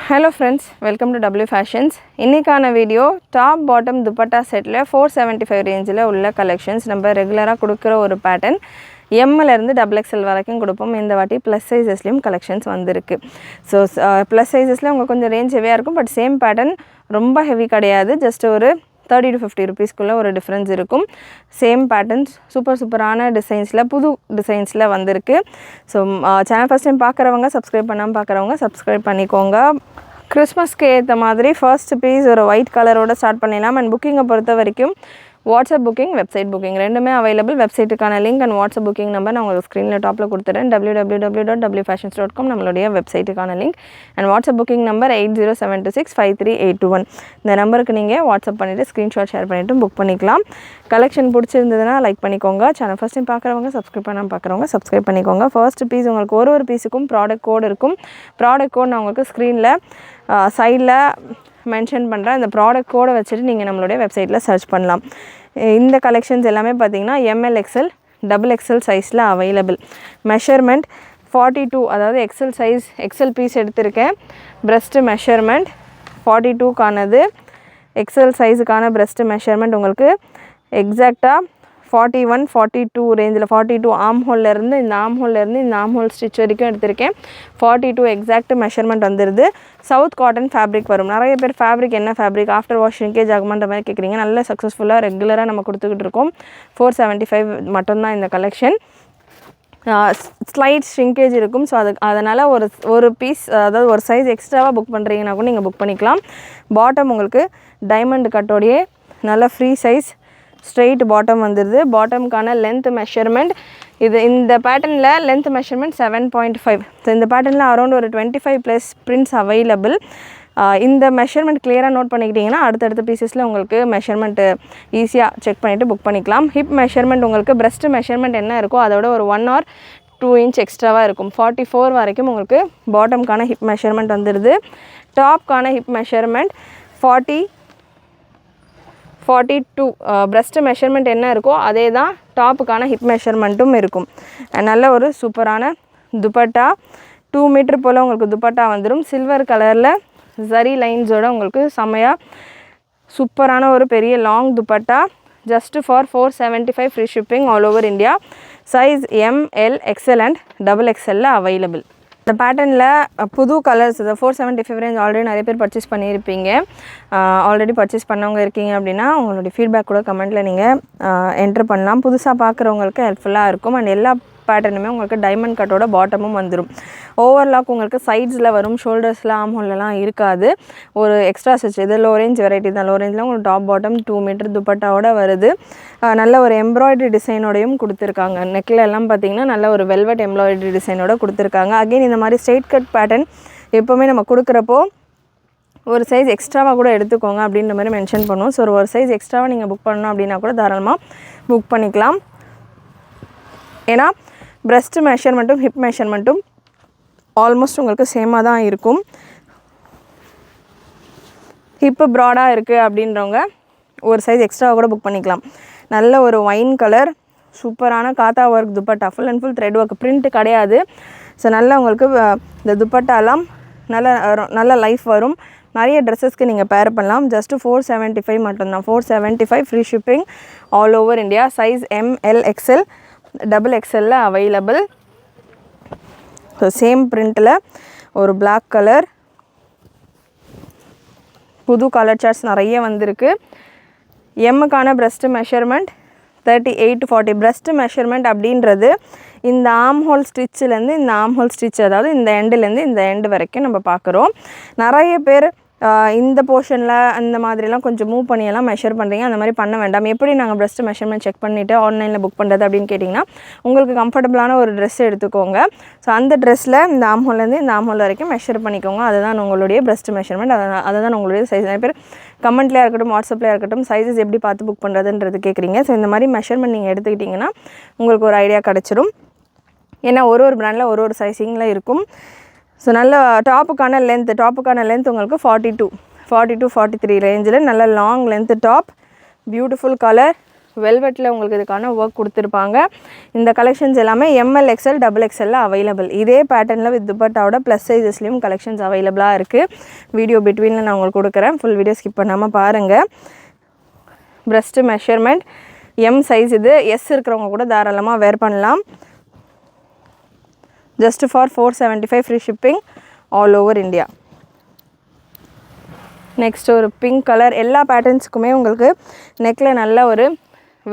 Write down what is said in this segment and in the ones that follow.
Hello friends, welcome to W Fashions. இன்னைக்கான video top bottom dupatta செட்ல 475 ரேஞ்சில் உள்ள கலெக்ஷன்ஸ். நம்ம ரெகுலராக கொடுக்குற ஒரு பேட்டர்ன் எம்ல இருந்து XXL வரைக்கும் கொடுப்போம். இந்த வாட்டி ப்ளஸ் சைஸஸ்லையும் கலெக்ஷன்ஸ் வந்திருக்கு. ஸோ ப்ளஸ் சைஸஸில் உங்களுக்கு கொஞ்சம் ரேஞ்ச் ஹெவியாக இருக்கும். பட் சேம் பேட்டர்ன் ரொம்ப ஹெவி கிடையாது. ஜஸ்ட் ஒரு 30 to 50 rupeesக்குள்ளே ஒரு டிஃப்ரென்ஸ் இருக்கும். சேம் பேட்டர்ன்ஸ் சூப்பரான டிசைன்ஸில் புது டிசைன்ஸில் வந்திருக்கு. ஸோ சேனல் ஃபஸ்ட் டைம் பார்க்குறவங்க சப்ஸ்கிரைப் பண்ணாமல் பார்க்குறவங்க சப்ஸ்கிரைப் பண்ணிக்கோங்க. கிறிஸ்மஸ்க்கு ஏற்ற மாதிரி ஃபர்ஸ்ட் பீஸ் ஒரு ஒயிட் கலரோட ஸ்டார்ட் பண்ணிடலாம். அண்ட் புக்கிங்கை பொறுத்த வரைக்கும் வாட்ஸ்அப் புக்கிங், வெப்சைட் புக்கிங் ரெண்டுமே அவைலபிள். வெப்சைட்டுக்கான link and WhatsApp booking number நான் உங்களுக்கு ஸ்க்ரீனில் டாப்பில் கொடுத்துறேன். www.wfashions.com நம்மளுடைய வெப்சைட்டுக்கான link. And WhatsApp booking number 8072653821. இந்த நம்பருக்கு நீங்கள் வாட்ஸ்அப் பண்ணிவிட்டு ஸ்க்ரீன்ஷாட் ஷேர் பண்ணிவிட்டு புக் பண்ணிக்கலாம். கலெக்ஷன் பிடிச்சிருந்ததுன்னா லைக் பண்ணிக்கோங்க. சேனல் ஃபஸ்ட் டைம் பார்க்குறவங்க சப்ஸ்கிரைப் பண்ணாமல் பார்க்குறவங்க சப்ஸ்கிரைப் பண்ணிக்கோங்க. ஃபர்ஸ்ட் பீஸ் உங்களுக்கு ஒரு பீஸுக்கும் ப்ராடக்ட் கோட் இருக்கும். ப்ராடக்ட் கோட் நான் உங்களுக்கு ஸ்க்ரீனில் சைடில் மென்ஷன் பண்ணுறேன். இந்த ப்ராடக்ட் கோடை வச்சுட்டு நீங்கள் நம்மளுடைய வெப்சைட்டில் சர்ச் பண்ணலாம். இந்த கலெக்ஷன்ஸ் எல்லாமே பார்த்தீங்கன்னா ML XL XXL சைஸில் அவைலபிள். மெஷர்மெண்ட் 42, அதாவது எக்ஸல் சைஸ் எக்ஸல் பீஸ் எடுத்திருக்கேன். ப்ரெஸ்ட்டு மெஷர்மெண்ட் 42க்கானது. எக்ஸல் சைஸுக்கான ப்ரெஸ்ட்டு மெஷர்மெண்ட் உங்களுக்கு எக்ஸாக்டாக 41, 42 ரேஞ்சில் 42 ஆம்ஹோல்லேருந்து இந்த ஆம்ஹோல் ஸ்டிச் வரைக்கும் எடுத்திருக்கேன். 42 எக்ஸாக்ட் மெஷர்மெண்ட் வந்துடுது. சவுத் காட்டன் ஃபேப்ரிக் வரும். நிறைய பேர் ஃபேப்ரிக் என்ன ஃபேப்ரிக் ஆஃப்டர் வாஷ் ஷ்ரிங்கேஜ் ஆகுமான்ற மாதிரி கேட்குறீங்க. நல்ல சக்ஸஸ்ஃபுல்லாக ரெகுலராக நம்ம கொடுத்துக்கிட்டு இருக்கோம். 475 மட்டும்தான் இந்த கலெக்ஷன். ஸ்லைட் ஷ்ரிங்கேஜ் இருக்கும். ஸோ அதனால் ஒரு பீஸ், அதாவது ஒரு சைஸ் எக்ஸ்ட்ராவாக புக் பண்ணுறீங்கன்னா கூட நீங்கள் புக் பண்ணிக்கலாம். பாட்டம் உங்களுக்கு டைமண்ட் கட்டோடையே நல்ல ஃப்ரீ சைஸ் ஸ்ட்ரெயிட் பாட்டம் வந்துடுது. பாட்டமுக்கான லென்த் மெஷர்மெண்ட் இந்த பேட்டர்னில் லென்த் மெஷர்மெண்ட் 7.5. ஸோ இந்த பேட்டர்னில் அரௌண்ட் ஒரு 25+ பிரிண்ட்ஸ் அவைலபிள். இந்த மெஷர்மெண்ட் கிளியராக நோட் பண்ணிக்கிட்டிங்கன்னா அடுத்தடுத்த பீசஸில் உங்களுக்கு மெஷர்மெண்ட்டு ஈஸியாக செக் பண்ணிவிட்டு புக் பண்ணிக்கலாம். ஹிப் மெஷர்மெண்ட் உங்களுக்கு ப்ரெஸ்ட் மெஷர்மெண்ட் என்ன இருக்கோ அதோட ஒரு 1 or 2 inch எக்ஸ்ட்ராவாக இருக்கும். 44 வரைக்கும் உங்களுக்கு பாட்டமுக்கான ஹிப் மெஷர்மெண்ட் வந்துடுது. டாப்க்கான ஹிப் மெஷர்மெண்ட் 42. ப்ரெஸ்ட் மெஷர்மெண்ட் என்ன இருக்கோ அதே தான் டாப்புக்கான ஹிப் மெஷர்மெண்ட்டும் இருக்கும். நல்ல ஒரு சூப்பரான துப்பட்டா 2 மீட்டர் போல் உங்களுக்கு துப்பட்டா வந்துடும். சில்வர் கலரில் ஜரி லைன்ஸோடு உங்களுக்கு செம்மையாக சூப்பரான ஒரு பெரிய long dupatta. Just for 475 free shipping all over India. Size ML XL and XXL available. இந்த பேட்டர்னில் புது கலர்ஸ், இந்த 475 ரேஞ்ச் ஆல்ரெடி நிறைய பேர் பர்ச்சேஸ் பண்ணியிருப்பீங்க. ஆல்ரெடி பர்ச்சேஸ் பண்ணவங்க இருக்கீங்க அப்படின்னா உங்களுடைய ஃபீட்பேக் கூட கமெண்ட்டில் நீங்கள் என்ட்ரு பண்ணலாம். புதுசாக பார்க்குறவங்களுக்கு ஹெல்ப்ஃபுல்லாக இருக்கும். அண்ட் எல்லா பேட்டர்னுமே உங்களுக்கு டைமண்ட் கட்டோட பாட்டமும் வந்துடும். ஓவர்லாக் உங்களுக்கு சைட்ஸில் வரும், ஷோல்டர்ஸில் ஆம்ஹோல்லாம் இருக்காது. ஒரு எக்ஸ்ட்ரா ஸ்டிச், இது லோ ரேஞ்ச் வெரைட்டி தான். லோ ரேஞ்சில் உங்களுக்கு டாப் பாட்டம் 2 மீட்டர் துப்பட்டாவோட வருது. நல்ல ஒரு எம்ப்ராய்டரி டிசைனோடையும் கொடுத்துருக்காங்க. நெக்கில் எல்லாம் பார்த்தீங்கன்னா நல்ல ஒரு வெல்வெட் எம்ப்ராய்டரி டிசைனோட கொடுத்துருக்காங்க. அகெயின் இந்த மாதிரி ஸ்ட்ரெயிட் கட் பேட்டர்ன் எப்போவுமே நம்ம கொடுக்குறப்போ ஒரு சைஸ் எக்ஸ்ட்ராவாக கூட எடுத்துக்கோங்க அப்படின்ற மாதிரி மென்ஷன் பண்ணுவோம். ஸோ ஒரு சைஸ் எக்ஸ்ட்ராவாக நீங்கள் புக் பண்ணணும் அப்படின்னா கூட தாராளமாக புக் பண்ணிக்கலாம். ஏன்னா ப்ரெஸ்ட் மெஷர்மெண்ட்டும் ஹிப் மெஷர்மெண்ட்டும் ஆல்மோஸ்ட் உங்களுக்கு சேமாக தான் இருக்கும். ஹிப்பு ப்ராடாக இருக்குது அப்படின்றவங்க ஒரு சைஸ் எக்ஸ்ட்ராவாக கூட புக் பண்ணிக்கலாம். நல்ல ஒரு ஒயின் கலர் சூப்பரான காத்தா work dupatta, full and full thread work, print கிடையாது. ஸோ நல்லா உங்களுக்கு இந்த துப்பட்டாலாம் நல்ல லைஃப் வரும். நிறைய ட்ரெஸ்ஸஸ்க்கு நீங்கள் பேர் பண்ணலாம். ஜஸ்ட்டு 475 மட்டும்தான். 475 free shipping all over India. Size ML XL XXL available. So same பிரிண்ட்டில் ஒரு பிளாக் கலர், புது கலர் சார்ட்ஸ் நிறைய வந்திருக்கு. எம்முக்கான breast measurement 38 to 40. Breast measurement அப்படின்றது இந்த ஆம்ஹோல் ஸ்டிச்சிலேருந்து இந்த ஆம்ஹோல் ஸ்டிச், அதாவது இந்த எண்டுலேருந்து இந்த எண்டு வரைக்கும் நம்ம பார்க்குறோம். நிறைய பேர் இந்த போர்ஷனில் அந்த மாதிரிலாம் கொஞ்சம் மூவ் பண்ணியெல்லாம் மெஷர் பண்ணுறீங்க. அந்த மாதிரி பண்ண வேண்டாம். எப்படி நாங்கள் ப்ரெஸ்ட் மெஷர்மெண்ட் செக் பண்ணிவிட்டு ஆன்லைனில் புக் பண்ணுறது அப்படின்னு கேட்டிங்கன்னா, உங்களுக்கு கம்ஃபர்டபுளான ஒரு ட்ரெஸ் எடுத்துக்கோங்க. ஸோ அந்த ட்ரெஸ்ஸில் இந்த ஆம்ஹோல்லேருந்து இந்த ஆம்ஹோல் வரைக்கும் மெஷர் பண்ணிக்கோங்க. அதுதான் உங்களுடைய ப்ரெஸ்ட் மெஷர்மெண்ட். அதுதான் உங்களுடைய சைஸ். நிறைய பேர் கமெண்ட்லேயே இருக்கட்டும், வாட்ஸ்அப்லேயே இருக்கட்டும், சைஸஸ் எப்படி பார்த்து புக் பண்ணுறதுன்றது கேட்குறீங்க. ஸோ இந்த மாதிரி மெஷர்மெண்ட் நீங்கள் எடுத்துக்கிட்டிங்கன்னா உங்களுக்கு ஒரு ஐடியா கிடச்சிரும். ஏன்னா ஒரு பிராண்டில் ஒரு சைஸிங்கில் இருக்கும். ஸோ நல்ல டாப்புக்கான லென்த் உங்களுக்கு 42, 43 ரேஞ்சில் நல்ல long length top, beautiful colour, வெல்வெட்டில் உங்களுக்கு இதுக்கான ஒர்க் கொடுத்துருப்பாங்க. இந்த கலெக்ஷன்ஸ் எல்லாமே ML XL XXL அவைலபிள். இதே பேட்டர்னில் வித் துப்பட்டாவோட ப்ளஸ் சைஸஸ்லேயும் கலெக்ஷன்ஸ் அவைலபிளாக இருக்குது. வீடியோ பிட்வீனில் நான் உங்களுக்கு கொடுக்குறேன், ஃபுல் வீடியோ ஸ்கிப் பண்ணாமல் பாருங்கள். ப்ரெஸ்ட்டு மெஷர்மெண்ட் M சைஸ், இது S இருக்கிறவங்க கூட தாராளமாக வேர் பண்ணலாம். Just for 475 free shipping all over India. Next ஒரு பிங்க் கலர். எல்லா பேட்டர்ன்ஸுக்குமே உங்களுக்கு நெக்கில் நல்ல ஒரு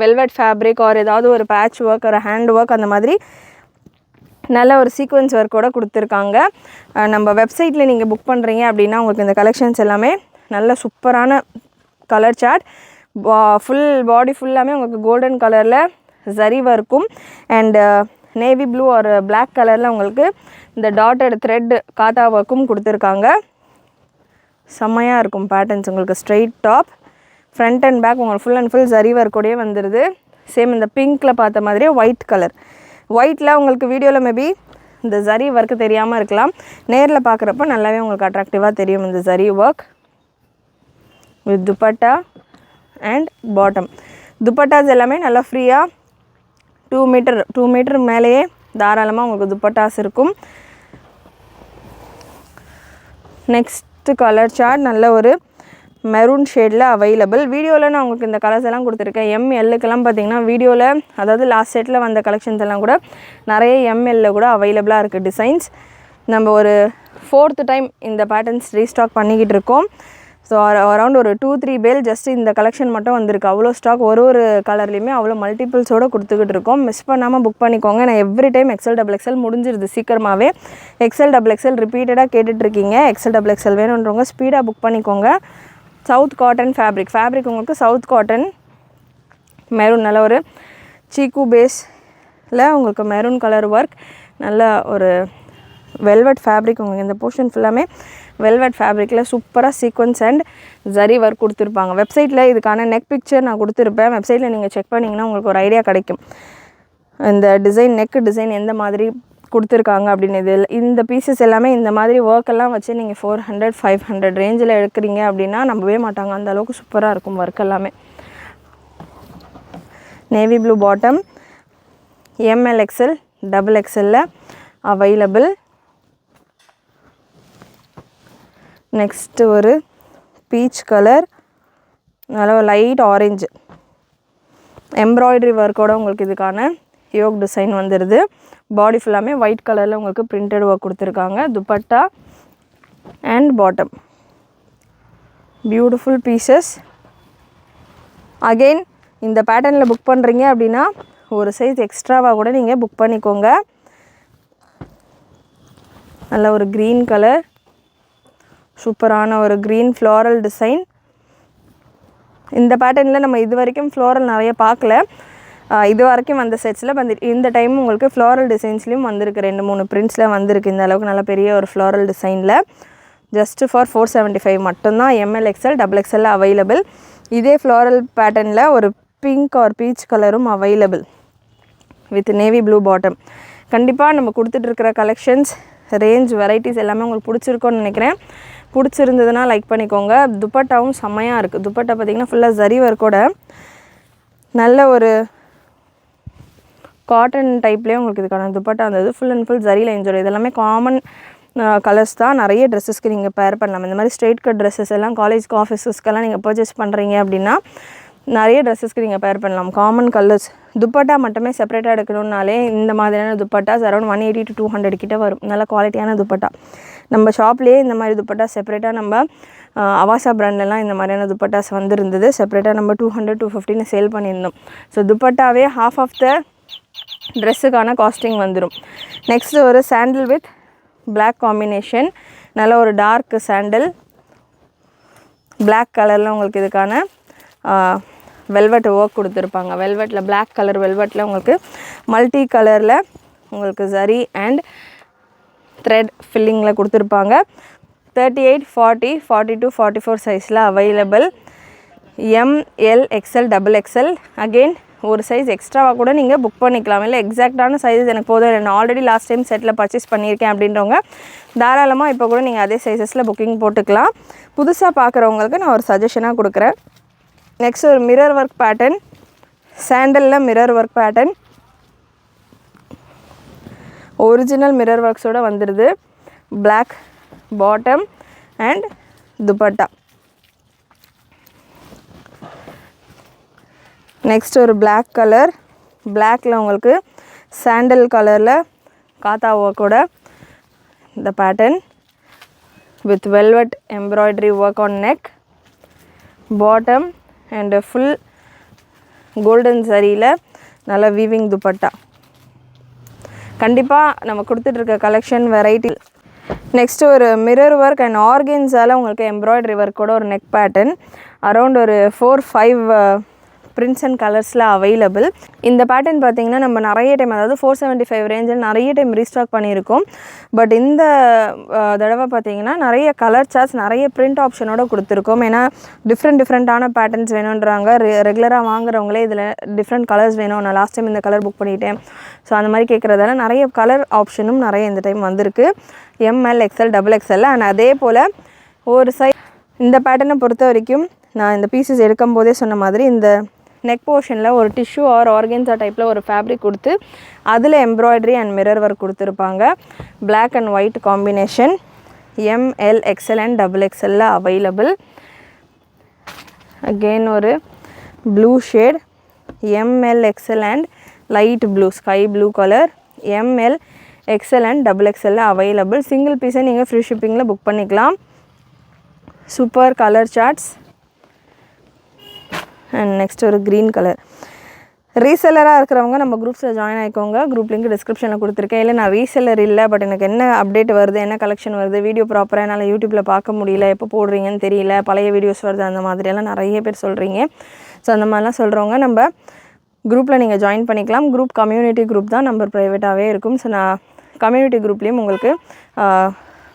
வெல்வெட் ஃபேப்ரிக் ஆர் ஏதாவது ஒரு பேட்ச் ஒர்க் ஒரு ஹேண்ட் ஒர்க் அந்த மாதிரி நல்ல ஒரு சீக்வன்ஸ் ஒர்க்கோடு கொடுத்துருக்காங்க. நம்ம வெப்சைட்டில் நீங்கள் புக் பண்ணுறீங்க அப்படின்னா உங்களுக்கு இந்த கலெக்ஷன்ஸ் எல்லாமே நல்ல சூப்பரான கலர் சார்ட். ஃபுல் பாடி ஃபுல்லாமே உங்களுக்கு கோல்டன் கலரில் ஜரி ஒர்க்கும் அண்ட் நேவி ப்ளூ ஒரு பிளாக் கலரில் உங்களுக்கு இந்த டாட்டட் த்ரெட் காத்தா ஒர்க்கும் கொடுத்துருக்காங்க. செம்மையாக இருக்கும் பேட்டர்ன்ஸ். உங்களுக்கு straight top, front and back உங்களுக்கு ஃபுல் அண்ட் ஃபுல் ஜரி ஒர்க்கோடையே வந்துடுது. சேம் இந்த பிங்க்கில் பார்த்த மாதிரியே ஒயிட் கலர். ஒயிட்டில் உங்களுக்கு வீடியோவில் மேபி இந்த ஜரி ஒர்க்கு தெரியாமல் இருக்கலாம், நேரில் பார்க்குறப்ப நல்லாவே உங்களுக்கு அட்ராக்டிவாக தெரியும் இந்த zari work. With dupatta and bottom. Dupattas எல்லாமே நல்லா ஃப்ரீயாக 2 மீட்டர் மேலேயே தாராளமாக உங்களுக்கு துப்பட்டாஸ் இருக்கும். நெக்ஸ்ட் கலர் சார்ட் நல்ல ஒரு மெரூன் ஷேடில் அவைலபிள். வீடியோவில் நான் உங்களுக்கு இந்த கலர்ஸ் எல்லாம் கொடுத்துருக்கேன். MLக்கெல்லாம் பார்த்தீங்கன்னா வீடியோவில் அதாவது லாஸ்ட் செட்டில் வந்த கலெக்ஷன்ஸ் எல்லாம் கூட நிறைய ML கூட அவைலபிளாக இருக்குது டிசைன்ஸ். நம்ம ஒரு 4th டைம் இந்த பேட்டர்ன்ஸ் ரீஸ்டாக் பண்ணிக்கிட்டு இருக்கோம். ஸோ அரௌண்ட் ஒரு 2-3 பேல் ஜஸ்ட் இந்த கலெக்ஷன் மட்டும் வந்திருக்கு. அவ்வளோ ஸ்டாக் ஒரு கலர்லேயுமே அவ்வளோ மல்டிபிள்ஸோடு கொடுத்துக்கிட்டு இருக்கோம். மிஸ் பண்ணாமல் புக் பண்ணிக்கோங்க. நான் எவ்ரி டைம் XL XXL முடிஞ்சிருது சீக்கிரமாகவே. XL XXL ரிப்பீட்டடாக கேட்டுட்ருக்கீங்க. XL XXL வேணுன்றவங்க ஸ்பீடாக புக் பண்ணிக்கோங்க. சவுத் காட்டன் ஃபேப்ரிக் உங்களுக்கு சவுத் காட்டன் மெரூன் நல்ல ஒரு சீக்கு பேஸில் உங்களுக்கு மெரூன் கலர் ஒர்க், நல்ல ஒரு வெல்வெட் ஃபேப்ரிக். உங்களுக்கு இந்த போர்ஷன் ஃபுல்லாமே வெல்வெட் ஃபேப்ரிக்கில் சூப்பராக சீக்வன்ஸ் அண்ட் ஜரி ஒர்க் கொடுத்துருப்பாங்க. வெப்சைட்டில் இதுக்கான நெக் பிக்சர் நான் கொடுத்துருப்பேன். வெப்சைட்டில் நீங்கள் செக் பண்ணிங்கன்னா உங்களுக்கு ஒரு ஐடியா கிடைக்கும் இந்த டிசைன், நெக் டிசைன் எந்த மாதிரி கொடுத்துருக்காங்க அப்படின்னு. இந்த பீசஸ் எல்லாமே இந்த மாதிரி ஒர்க்கெல்லாம் வச்சு நீங்கள் 400-500 ரேஞ்சில் எடுக்கிறீங்க அப்படின்னா நம்பவே மாட்டாங்க, அந்த அளவுக்கு சூப்பராக இருக்கும் ஒர்க் எல்லாமே. Navy blue bottom, ML XL XXL available. Next ஒரு பீச் கலர், நல்ல லைட் ஆரஞ்சு எம்ப்ராய்டரி ஒர்க்கோடு உங்களுக்கு இதுக்கான யோக் டிசைன் வந்துடுது. பாடி ஃபுல்லாமே ஒயிட் கலரில் உங்களுக்கு பிரிண்டட் ஒர்க் கொடுத்துருக்காங்க. Dupatta and bottom beautiful pieces. Again இந்த பேட்டர்னில் புக் பண்ணுறீங்க அப்படின்னா ஒரு சைஸ் எக்ஸ்ட்ராவாக கூட நீங்கள் புக் பண்ணிக்கோங்க. நல்ல ஒரு க்ரீன் கலர், சூப்பரான ஒரு க்ரீன் ஃப்ளாரல் டிசைன். இந்த பேட்டர்னில் நம்ம இது வரைக்கும் ஃப்ளோரல் நிறைய பார்க்கல. இது வரைக்கும் வந்த செட்ஸில் இந்த டைம் உங்களுக்கு ஃப்ளோரல் டிசைன்ஸ்லேயும் வந்திருக்கு. 2-3 பிரிண்ட்ஸில் வந்திருக்கு இந்த அளவுக்கு நல்ல பெரிய ஒரு ஃப்ளோரல் டிசைனில். ஜஸ்ட்டு ஃபார் 475 மட்டும்தான். ML XL XXL available. இதே ஃப்ளோரல் பேட்டர்னில் ஒரு பிங்க் ஆர் பீச் கலரும் available with navy blue bottom. கண்டிப்பாக நம்ம கொடுத்துட்ருக்கிற கலெக்ஷன்ஸ் ரேஞ்ச் வெரைட்டிஸ் எல்லாமே உங்களுக்கு பிடிச்சிருக்கோன்னு நினைக்கிறேன். பிடிச்சிருந்ததுன்னா லைக் பண்ணிக்கோங்க. துப்பட்டாவும் செம்மையாக இருக்குது. துப்பட்டா பார்த்திங்கன்னா ஃபுல்லாக ஜரி ஒர்க்கோட நல்ல ஒரு காட்டன் டைப்லேயே உங்களுக்கு இதுக்கான துப்பட்டா வந்தது. ஃபுல் அண்ட் ஃபுல் ஜரி லைன்ஸோட. இதெல்லாமே காமன் கலர்ஸ் தான். நிறைய ட்ரெஸ்ஸஸ்க்கு நீங்கள் பேர் பண்ணலாம். இந்த மாதிரி ஸ்ட்ரெயிட் கட் ட்ரெஸ்ஸஸ் எல்லாம் காலேஜ்க்கு ஆஃபீஸஸ்க்கெல்லாம் நீங்கள் பர்ச்சேஸ் பண்ணுறீங்க அப்படின்னா நிறைய ட்ரெஸ்ஸஸ்க்கு நீங்கள் பேர் பண்ணலாம். Common colours. துப்பட்டா மட்டுமே செப்பரேட்டாக எடுக்கணுன்னாலே இந்த மாதிரியான துப்பட்டாஸ் அரௌண்ட் 180 to 200 கிட்ட வரும். நல்ல குவாலிட்டியான துப்பட்டா. நம்ம ஷாப்லேயே இந்த மாதிரி துப்பட்டா செப்பரேட்டாக நம்ம அவாசா பிராண்ட்லலாம் இந்த மாதிரியான துப்பட்டாஸ் வந்துருந்தது. செப்பரேட்டாக நம்ம 200-250 சேல் பண்ணியிருந்தோம். ஸோ துப்பட்டாவே half ஆஃப் த ட்ரெஸ்ஸுக்கான காஸ்டிங் வந்துடும். நெக்ஸ்ட்டு ஒரு சாண்டில் வித் பிளாக் காம்பினேஷன். நல்ல ஒரு டார்க் சாண்டில் பிளாக் கலரில் உங்களுக்கு இதுக்கான வெல்வெட் ஒர்க் கொடுத்துருப்பாங்க. வெல்வெட்டில் பிளாக் கலர் வெல்வெட்டில் உங்களுக்கு மல்டி கலரில் உங்களுக்கு ஜரி அண்ட் த்ரெட் ஃபில்லிங்கில் கொடுத்துருப்பாங்க. 38, 40, 42, 44 சைஸில் available. ML XL XXL. Again ஒரு சைஸ் எக்ஸ்ட்ராவாக கூட நீங்கள் புக் பண்ணிக்கலாம். இல்லை எக்ஸாக்டான சைஸஸ் எனக்கு போதும், நான் already last time settle purchase பண்ணியிருக்கேன் அப்படின்றவங்க தாராளமாக இப்போ கூட நீங்கள் அதே சைஸஸில் புக்கிங் போட்டுக்கலாம். புதுசாக பார்க்குறவங்களுக்கு நான் ஒரு சஜஷனாக கொடுக்குறேன். நெக்ஸ்ட் ஒரு மிரர் ஒர்க் பேட்டர்ன். சாண்டலில் mirror work pattern, original mirror ஒர்க்ஸோடு வந்துடுது. Black bottom and dupatta. Next ஒரு பிளாக் கலர், பிளாக்கில் உங்களுக்கு சாண்டல் கலரில் காத்தா ஒர்க்கோட இந்த pattern with velvet embroidery work on neck, bottom and full golden zariயில் நல்ல வீவிங் துப்பட்டா. கண்டிப்பாக நம்ம கொடுத்துட்ருக்க கலெக்ஷன் வெரைட்டி. நெக்ஸ்ட் ஒரு மிரர் ஒர்க் அண்ட் ஆர்கன்ஸால் உங்களுக்கு எம்ப்ராய்டரி ஒர்க்கோட ஒரு நெக் பேட்டர்ன் அரௌண்ட் ஒரு 4-5 பிரிண்ட்ஸ் அண்ட் கலர்ஸில் அவைலபிள். இந்த பேட்டர்ன் பார்த்திங்கன்னா நம்ம நிறைய டைம், அதாவது 475 ரேஞ்சில் நிறைய டைம் ரீஸ்டாக் பண்ணியிருக்கோம். பட் இந்த தடவை பார்த்திங்கன்னா நிறைய கலர் சார்ட்ஸ், நிறைய பிரிண்ட் ஆப்ஷனோடு கொடுத்துருக்கோம். ஏன்னா டிஃப்ரெண்ட்டான பேட்டர்ன்ஸ் வேணுன்றாங்க. ரெகுலராக வாங்குறவங்களே இதில் டிஃப்ரெண்ட் கலர்ஸ் வேணும், நான் லாஸ்ட் டைம் இந்த கலர் புக் பண்ணிட்டேன், ஸோ அந்த மாதிரி கேட்குறதால நிறைய கலர் ஆப்ஷனும் நிறைய இந்த டைம் வந்திருக்கு. ML, XL, XXL. அண்ட் அதே போல் ஒரு சைஸ் இந்த பேட்டர்னை பொறுத்த வரைக்கும் நான் இந்த பீசஸ் எடுக்கும் போதே சொன்ன மாதிரி இந்த நெக் போர்ஷனில் ஒரு டிஷ்யூ ஆர் ஆர்கன்ஸா டைப்பில் ஒரு ஃபேப்ரிக் கொடுத்து அதில் எம்ப்ராய்டரி அண்ட் மிரர் ஒர்க் கொடுத்துருப்பாங்க. Black and white combination. ML, XL and XXL available. Again ஒரு blue shade, ML, XL and light blue, sky blue colour. ML, XL and XXL available. Single பீஸை நீங்கள் free ஷிப்பிங்கில் book பண்ணிக்கலாம். Super colour charts. And next ஒரு green colour. ரீசெல்லராக இருக்கிறவங்க நம்ம குரூப்ஸில் ஜாயின் ஆகிக்கோங்க. குரூப் லிங்க் டிஸ்கிரிப்ஷனில் கொடுத்துருக்கேன். இல்லை நான் ரீசெல்லர் இல்லை, பட் எனக்கு என்ன அப்டேட் வருது, என்ன கலெக்ஷன் வருது, வீடியோ ப்ராப்பராக என்னால் யூடியூப்பில் பார்க்க முடியல, எப்போ போடுறீங்கன்னு தெரியல, பழைய வீடியோஸ் வருது, அந்த மாதிரியெல்லாம் நிறைய பேர் சொல்கிறீங்க. ஸோ அந்த மாதிரிலாம் சொல்கிறவங்க நம்ம குரூப்பில் நீங்கள் ஜாயின் பண்ணிக்கலாம். குரூப் கம்யூனிட்டி குரூப் தான், நம்பர் ப்ரைவேட்டாகவே இருக்கும். ஸோ நான் கம்யூனிட்டி குரூப்லேயும் உங்களுக்கு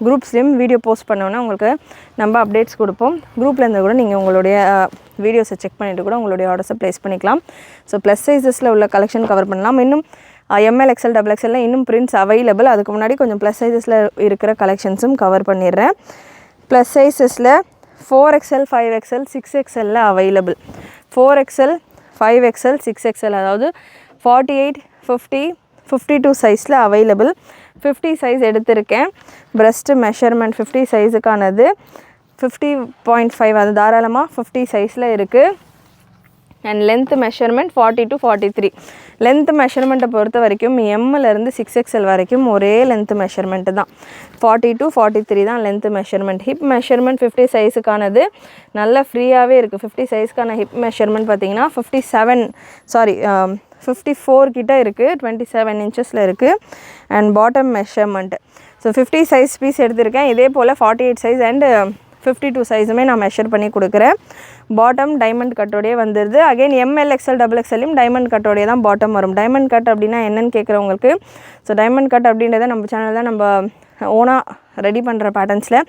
குரூப்ஸ்லேயும் வீடியோ போஸ்ட் பண்ணோன்னா உங்களுக்கு நம்ம அப்டேட்ஸ் கொடுப்போம். குரூப்பில் இருந்து கூட நீங்கள் உங்களுடைய வீடியோஸை செக் பண்ணிவிட்டு கூட உங்களுடைய ஆர்டர்ஸை ப்ளேஸ் பண்ணிக்கலாம். ஸோ ப்ளஸ் சைஸஸில் உள்ள கலெக்ஷன் கவர் பண்ணலாம். இன்னும் எம்எல், எக்ஸ்எல், XXL இன்னும் பிரிண்ட்ஸ் அவைலபிள். அதுக்கு முன்னாடி கொஞ்சம் ப்ளஸ் சைஸஸில் இருக்கிற கலெக்ஷன்ஸும் கவர் பண்ணிடுறேன். Plus சைஸஸில் 4XL, 5XL, 6XL available. 4XL, 5XL, 6XL, அதாவது 48, 50, 52 சைஸில் அவைலபிள். 50 சைஸ் எடுத்திருக்கேன். பிரஸ்ட்டு மெஷர்மெண்ட் 50 சைஸுக்கானது 50.5, அது தாராளமாக 50 சைஸில் இருக்குது. And length measurement 40 to 43. Length மெஷர்மெண்ட்டை பொறுத்த வரைக்கும் எம்மிலேருந்து 6XL வரைக்கும் ஒரே லென்த் மெஷர்மெண்ட்டு தான். 40 to 43 தான் லென்த் மெஷர்மெண்ட். ஹிப் மெஷர்மெண்ட் 50 சைஸுக்கானது நல்லா ஃப்ரீயாகவே இருக்குது. 50 சைஸ்க்கான ஹிப் மெஷர்மெண்ட் பார்த்திங்கன்னா 54 கிட்ட இருக்குது, 27 இன்ச்சஸில் இருக்குது. And bottom measurement so 50 size piece எடுத்திருக்கேன். இதே போல் 48 சைஸ் அண்டு 52 சைஸுமே நான் மெஷர் பண்ணி கொடுக்குறேன். பாட்டம் டைமண்ட் கட்டோடையே வந்துடுது. அகைன் எம்எல், எக்ஸ்எல், XXLயும் டைமண்ட் கட்டோடையே தான் பாட்டம் வரும். டைமண்ட் கட் அப்படின்னா என்னென்னு கேட்குறவங்களுக்கு, ஸோ டைமண்ட் கட் அப்படின்றத நம்ம சேனல் தான் நம்ம ஓனாக ரெடி பண்ணுற பேட்டர்ன்ஸில்